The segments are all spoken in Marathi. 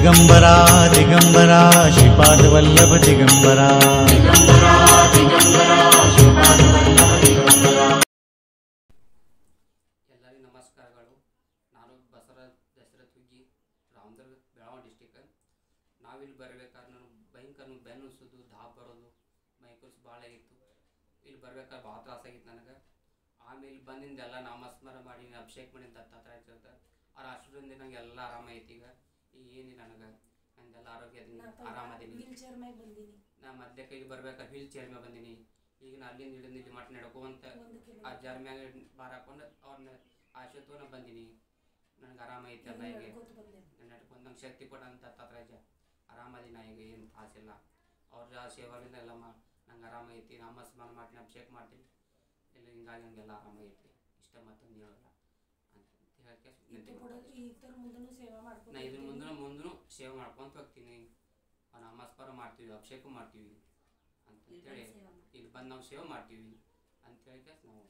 दिगंबरा दिगंबरा श्रीपादवल्लभ दिगंबरा दिगंबरा दिगंबरा श्रीपादवल्लभ दिगंबरा. ಎಲ್ಲರಿಗೂ ನಮಸ್ಕಾರಗಳು. ನಾನು ಬಸವರಾಜ್ ದಶರಥ್ ಹುಗ್ಗಿ, ರಾಮದುರ್ಗ, ಬೆಳಗಾವಿ ಡಿಸ್ಟಿಕ್. ನಾವಿಲ್ಲಿ ಬರಬೇಕಾದ್ರೆ ನಾನು ಭಯಂಕರ ಬೆನ್ನು ಸುದ್ದು ದಾಪ್ ಬರೋದು, ಮೈಕೂರ್ಸ್ ಭಾಳ ಆಗಿತ್ತು. ಇಲ್ಲಿ ಬರ್ಬೇಕಾದ್ರೆ ಭಾಳ ತ್ರಾಸಾಗಿತ್ತು ನನಗೆ. ಆಮೇಲೆ ಬಂದಿಂದ ಎಲ್ಲ ನಾಮಸ್ಮರ ಮಾಡಿ ಅಭಿಷೇಕ ಮಾಡಿ ದತ್ತಾತ್ರೇಯ ಇರ್ತದೆ. ಆ ರಾಷ್ಟ್ರದಿಂದ ನಂಗೆ ಎಲ್ಲ ಆರಾಮಾಯ್ತು. ಈಗ ಏನಿಲ್ಲ ನನಗೆ ನಂದೆಲ್ಲ ಆರೋಗ್ಯದಿಂದ ಆರಾಮದೀನಿ. ನಾ ಮೊದಲೇ ಕೈಗೆ ಬರ್ಬೇಕಾದ್ರೆ ವೀಲ್ ಚೇರ್ ಮೇಲೆ ಬಂದೀನಿ. ಈಗ ನಾ ಅಲ್ಲಿಂದ ಹಿಡಿದು ಇಲ್ಲಿ ಮಟ್ಟ ನಡ್ಕೊಂತ ಆ ಜರ್ ಮ್ಯಾಗ ಬಾರ್ ಹಾಕೊಂಡು ಅವ್ರನ್ನ ಆಶೀರ್ವಾದ ಬಂದೀನಿ. ನನಗೆ ಆರಾಮೈತೆ ಎಲ್ಲ. ಈಗ ನಡ್ಕೊಂಡು ನಂಗೆ ಶಕ್ತಿ ಕೊಟ್ಟಂತ ದತ್ತಾತ್ರೇಯ ಆರಾಮದೀನ. ಈಗ ಏನು ಆಸಿಲ್ಲ. ಅವ್ರ ಸೇವಾದಿಂದ ಎಲ್ಲ ನಂಗೆ ಆರಾಮೈತಿ. ನಾಮಸ್ಮರಣ ಮಾಡ್ತೀನಿ, ಅಭಿಷೇಕ ಮಾಡ್ತೀನಿ. ಎಲ್ಲ ಹಿಂಗಾಗಿ ನನಗೆಲ್ಲ ಆರಾಮೈತಿ. ಇಷ್ಟ ಮತ್ತೊಂದು ಹೇಳಲ್ಲ ಅಂತ ಹೇಳಕ್ಕೆ ನಾ ಇದ್ರ ಮುಂದೂ ಸೇವೆ ಮಾಡ್ಕೊಂತ ಹೋಗ್ತೀನಿ. ನಾಮಸ್ಮರಣ ಮಾಡ್ತೀವಿ, ಅಭಿಷೇಕ ಮಾಡ್ತೀವಿ ಅಂತೇಳಿ ಇಲ್ಲಿ ಬಂದು ನಾವು ಸೇವೆ ಮಾಡ್ತೀವಿ ಅಂತ ಹೇಳಕ್ಕೆ ನಾವು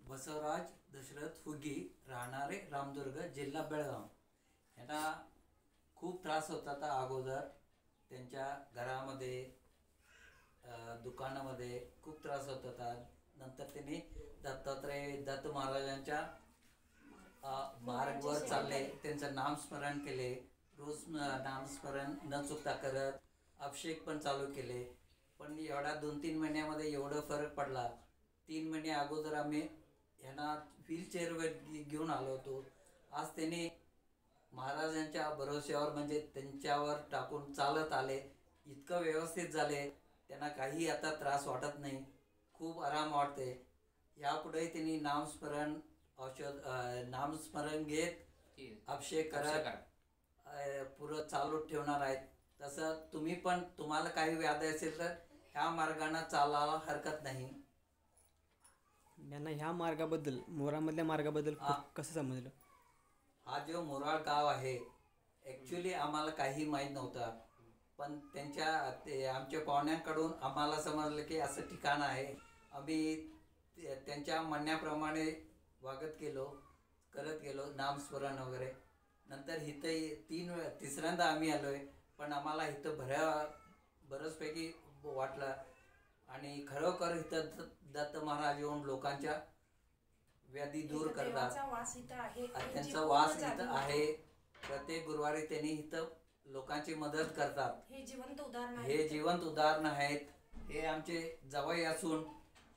बसवराज दशरथ हुग्गी, राहणारे रामदुर्ग, जिल्हा बेळगाव. यांना खूप त्रास होता था अगोदर. त्यांच्या घरामध्ये दुकानामध्ये खूप त्रास होत होता. नंतर त्यांनी दत्त महाराजांच्या मार्गवर चालले, त्यांचं नामस्मरण केले. रोज नामस्मरण न चुकता करत अभिषेक पण चालू केले. पण एवढा 2-3 महिन्यामध्ये एवढं फरक पडला. 3 महिने अगोदर आम्ही ह्यांना व्हीलचेअरवर घेऊन आलो होतो. आज त्यांनी महाराजांच्या भरोश्यावर म्हणजे त्यांच्यावर टाकून चालत आले. इतकं व्यवस्थित झाले, त्यांना काही आता त्रास वाटत नाही. खूप आराम वाटते. यापुढेही त्यांनी नामस्मरण नामस्मरण घेत अभिषेक करत पुरं चालू ठेवणार आहेत. तसं तुम्ही पण, तुम्हाला काही व्याधी असेल तर ह्या मार्गाने चालायला हरकत नाही. यांना ह्या मार्गाबद्दल, मोरामधल्या मार्गाबद्दल कसं समजलं? हा जो मोराळ गाव आहे, ॲक्च्युली आम्हाला काही माहीत नव्हतं. पण आमच्या पाहुण्यांकडून आम्हाला समजलं की असं ठिकाण आहे. आम्ही त्यांच्या म्हणण्याप्रमाणे वागत करत गेलो नामस्मरण वगैरे. नंतर इथं तिसऱ्यांदा आम्ही आलो आहे. पण आम्हाला इथं बरंचपैकी वाटलं. आणि खरोखर इथं दत्त महाराज येऊन लोकांच्या व्याधी दूर करतात. त्यांचा वास इथं आहे. प्रत्येक गुरुवारी त्यांनी इथं लोकांची मदत करतात. हे जिवंत उदाहरण आहेत. हे आमचे जवळ असून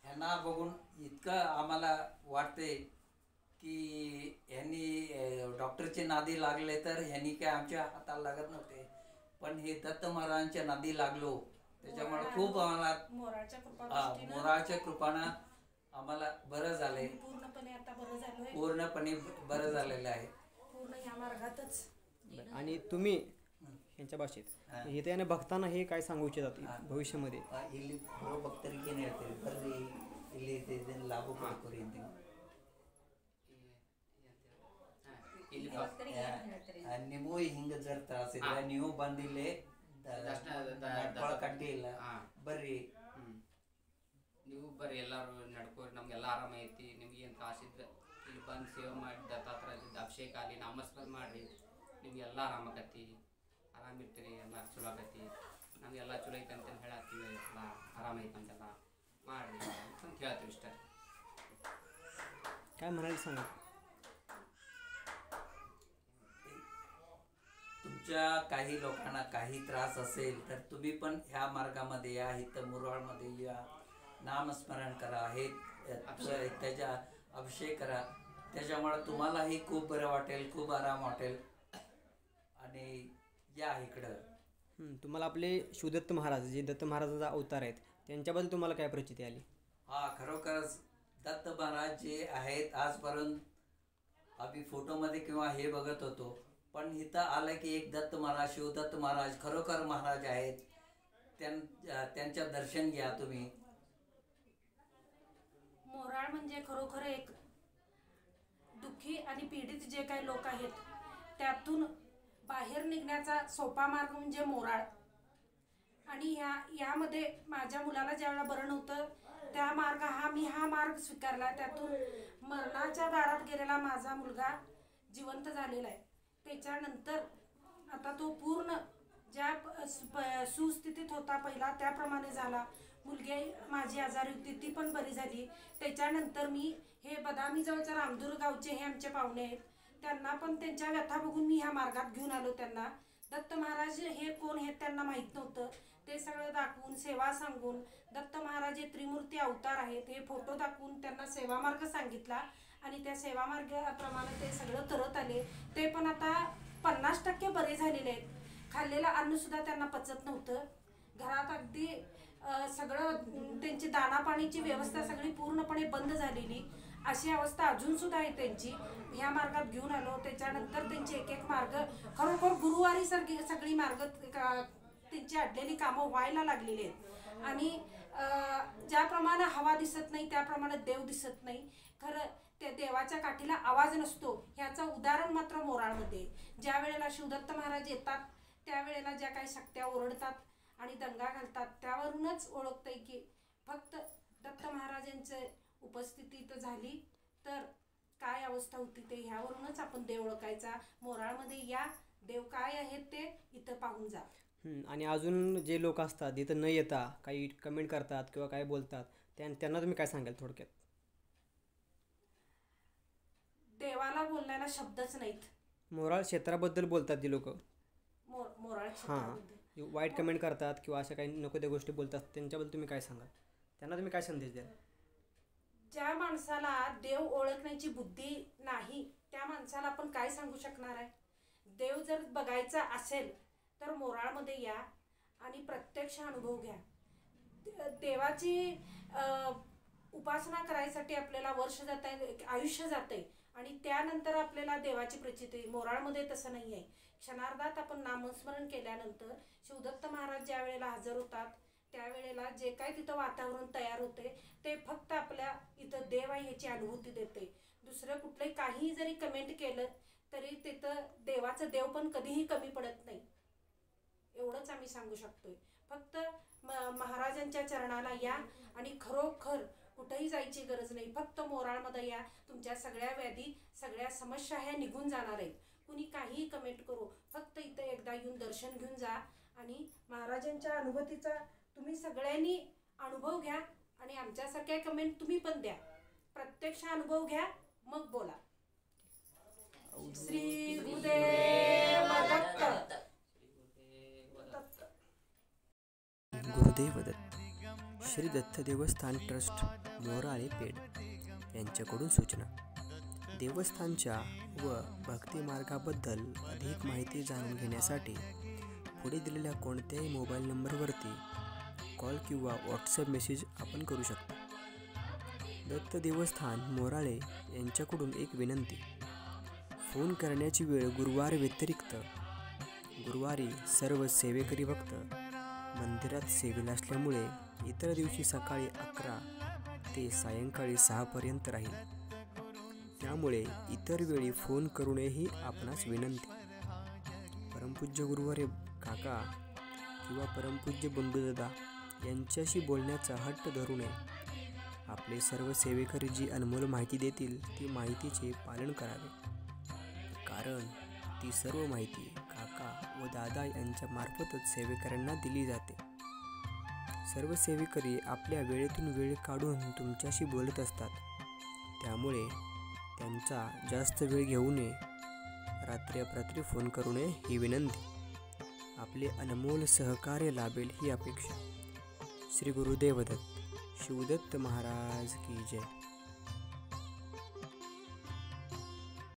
ह्यांना बघून इतकं आम्हाला वाटते की ह्यांनी डॉक्टरचे नादी लागले तर ह्यांनी काय आमच्या हाताला लागत नव्हते. पण हे दत्त महाराजांच्या नादी लागलो, त्याच्यामुळे खूप आम्हाला मोराच्या कृपानं आम्हाला बरं झालंय. पूर्णपणे बरं झालेलं आहे. आणि तुम्ही यांच्या भाषेत इथे याने बघताना हे काय सांगू इच्छितात भविष्यामध्ये? ಇಲ್ಲಿ ಬರೋ ಭಕ್ತರಿಗೆ ಏನು ಹೇಳ್ತೀರಿ? ಬರ್ರಿ ಇಲ್ಲಿ ಇದನ್ನು ಲಾಭ ಪಡ್ಕೊರಿ ಅಂತ. ನಿಮಗೂ ಹಿಂಗೆ ಜರ್ ತ್ರಾಸ ಇದ್ರೆ ನೀವು ಬಂದಿಲ್ಲಿ ಕಟ್ಟಿ ಇಲ್ಲ, ಬರ್ರಿ ನೀವು ಬರ್ರಿ, ಎಲ್ಲರೂ ನಡ್ಕೋರಿ. ನಮ್ಗೆಲ್ಲ ಆರಾಮೈತಿ. ನಿಮ್ಗೆ ಏನು ತ್ರಾಸಿದ್ರೆ ಇಲ್ಲಿ ಬಂದು ಸೇವೆ ಮಾಡಿ ದತ್ತಾತ್ರೇಯ ಅಭಿಷೇಕ ಆಗಲಿ, ನಾಮಸ್ಮರಣ ಮಾಡಿರಿ. ನಿಮ್ಗೆಲ್ಲ ಆರಾಮಾಗತ್ತಿ, ಆರಾಮಿರ್ತೀರಿ. ಎಲ್ಲ ಚಲೋ ಆಗತ್ತಿ. ನಮಗೆಲ್ಲ ಚಲೋ ಐತೆ ಅಂತ ಹೇಳತ್ತೀವಿ. ಎಲ್ಲ ಆರಾಮೈತೆ ಅಂತೆಲ್ಲ ಮಾಡಿರಿ ಅಂತ ಹೇಳ್ತೀವಿ. ಇಷ್ಟ काय म्हणायला सांगा? तुमच्या काही लोकांना काही त्रास असेल तर तुम्ही पण ह्या मार्गामध्ये या. इथं मुरवाळमध्ये या, नामस्मरण करा. हे त्याच्या अभिषेक करा. त्याच्यामुळे तुम्हालाही खूप बरं वाटेल, खूप आराम वाटेल. आणि या इकडं. तुम्हाला आपले शिवदत्त महाराज, जे दत्त महाराजाचा अवतार आहेत, त्यांच्याबद्दल तुम्हाला काय प्रचिती आली? हा, खरोखरच दत्त महाराज जे आहेत, आजपर्यंत आम्ही फोटोमध्ये किंवा हे बघत होतो. पण इथं आलं की एक दत्त महाराज, शिवदत्त महाराज खरोखर महाराज आहेत. त्यांच्या दर्शन घ्या तुम्ही. मोराळ म्हणजे खरोखर एक दुःखी आणि पीडित जे काही लोक आहेत, त्यातून बाहेर निघण्याचा सोपा मार्ग म्हणजे मोराळ. आणि यामध्ये माझ्या मुलाला ज्यावेळेला बरं नव्हतं, त्या मी हा मार्ग स्वीकारला. त्यातून मरणाच्या दारात गेलेला माझा मुलगा जिवंत झालेला आहे. त्याच्यानंतर आता तो पूर्ण ज्या सुस्थितीत होता पहिला त्याप्रमाणे झाला. मुलगी माझी आजारी होती ती पण बरी झाली. त्याच्यानंतर मी हे बदामी जवळच्या रामदूर गावचे हे आमचे पाहुणे आहेत, त्यांना पण त्यांच्या व्यथा बघून मी ह्या मार्गात घेऊन आलो. त्यांना दत्त महाराज हे कोण हे त्यांना माहीत नव्हतं. ते सगळं दाखवून सेवा सांगून दत्त महाराज हे त्रिमूर्ती अवतार आहेत हे फोटो दाखवून त्यांना सेवा मार्ग सांगितला आणि त्या सेवा मार्गाप्रमाणे ते सगळं करत आले. ते पण आता 50% बरे झालेले आहेत. खाल्लेलं अन्नसुद्धा त्यांना पचत नव्हतं. घरात अगदी सगळं त्यांची दाणापाणीची व्यवस्था सगळी पूर्णपणे बंद झालेली अशी अवस्था अजूनसुद्धा आहे त्यांची. ह्या मार्गात घेऊन आलो. त्याच्यानंतर त्यांचे एक एक मार्ग खरोखर गुरुवारी सगळी मार्ग त्यांची अडलेली कामं व्हायला लागलेली आहेत. आणि ज्याप्रमाणे हवा दिसत नाही त्याप्रमाणे देव दिसत नाही. खरं त्या देवाच्या काठीला आवाज नसतो ह्याचं उदाहरण मात्र मोराळमध्ये. ज्या वेळेला शिवदत्त महाराज येतात त्यावेळेला ज्या काही शक्त्या ओरडतात आणि दंगा घालतात त्यावरूनच ओळखतंय की फक्त दत्त महाराजांची उपस्थिती इथं झाली तर काय अवस्था होती ते ह्यावरूनच आपण देव ओळखायचा. मोराळमध्ये या, देव काय आहेत ते इथं पाहून जा. आणि अजून जे लोक असतात इथं न येता काही कमेंट करतात किंवा काय बोलतात त्यांना तुम्ही काय सांगाल थोडक्यात? देवाला बोलण्याला शब्दच नाहीत. मोराळ क्षेत्राबद्दल बोलतात जी लोक, मोराळ क्षेत्राबद्दल वाईट कमेंट करतात किंवा अशा काही नको त्या गोष्टी बोलतात त्यांच्याबद्दल तुम्ही काय सांगाल? त्यांना तुम्ही काय संदेश द्याल? ज्या माणसाला देव ओळखण्याची बुद्धी नाही त्या माणसाला आपण काय सांगू शकणार आहे? देव जर बघायचा असेल तर मोराळमध्ये या आणि प्रत्यक्ष अनुभव घ्या. देवाची उपासना करायसाठी आपल्याला वर्ष जात आहे, आयुष्य जात आहे आणि त्यानंतर आपल्याला देवाची प्रचिती. मोराळमध्ये तसं नाही आहे. क्षणार्धात आपण नामस्मरण केल्यानंतर शिवदत्त महाराज ज्या वेळेला हजर होतात त्यावेळेला जे काय तिथं वातावरण तयार होते ते फक्त आपल्या इथं देव आहे ह्याची अनुभूती देते. दुसरं कुठलंही काही जरी कमेंट केलं तरी तिथं देवाचं देव पण कधीही कमी पडत नाही. एवढंच आम्ही सांगू शकतोय. फक्त महाराजांच्या चरणाला या आणि खरोखर कुठेही जायची गरज नाही. फक्त मोराळमध्ये या. तुमच्या सगळ्या व्याधी सगळ्या समस्या ह्या निघून जाणार आहेत. कुणी काहीही कमेंट करू, फक्त इथं एकदा येऊन दर्शन घेऊन जा आणि महाराजांच्या अनुभूतीचा तुम्ही सगळ्यांनी अनुभव घ्या आणि आमच्यासारख्या कमेंट तुम्ही पण द्या. प्रत्यक्ष अनुभव घ्या मग बोला. श्री गुरुदेव दत्त. गुरुदेव दत्त. श्री दत्त देवस्थान ट्रस्ट मोराळे पेड यांच्याकडून सूचना. देवस्थानच्या व भक्ती मार्गाबद्दल अधिक माहिती जाणून घेण्यासाठी पुढे दिलेल्या कोणत्याही मोबाईल नंबरवरती कॉल किंवा व्हॉट्सअप मेसेज आपण करू शकता. दत्त देवस्थान मोराळे यांच्याकडून एक विनंती. फोन करण्याची वेळ गुरुवार व्यतिरिक्त. गुरुवारी सर्व सेवेकरी भक्त मंदिरात सेवेला असल्यामुळे इतर दिवशी सकाळी 11 ते सायंकाळी 6 पर्यंत राहील. त्यामुळे इतर वेळी फोन करू नयेही आपणास विनंती. परमपूज्य गुरुवारी काका किंवा परमपूज्य बंडूदादा यांच्याशी बोलण्याचा हट्ट धरू नये. आपले सर्व सेवेकरी जी अनमोल माहिती देतील ती माहितीचे पालन करावे, कारण ती सर्व माहिती काका व दादा यांच्या मार्फतच सेवेकऱ्यांना दिली जाते. सर्व सेवेकरी आपल्या वेळेतून वेळ काढून तुमच्याशी बोलत असतात, त्यामुळे त्यांचा जास्त वेळ घेऊ नये. रात्री अपरात्री फोन करू नये ही विनंती. आपले अनमोल सहकार्य लाभेल ही अपेक्षा. श्री गुरुदेव दत्त. शिवदत्त महाराज की जय.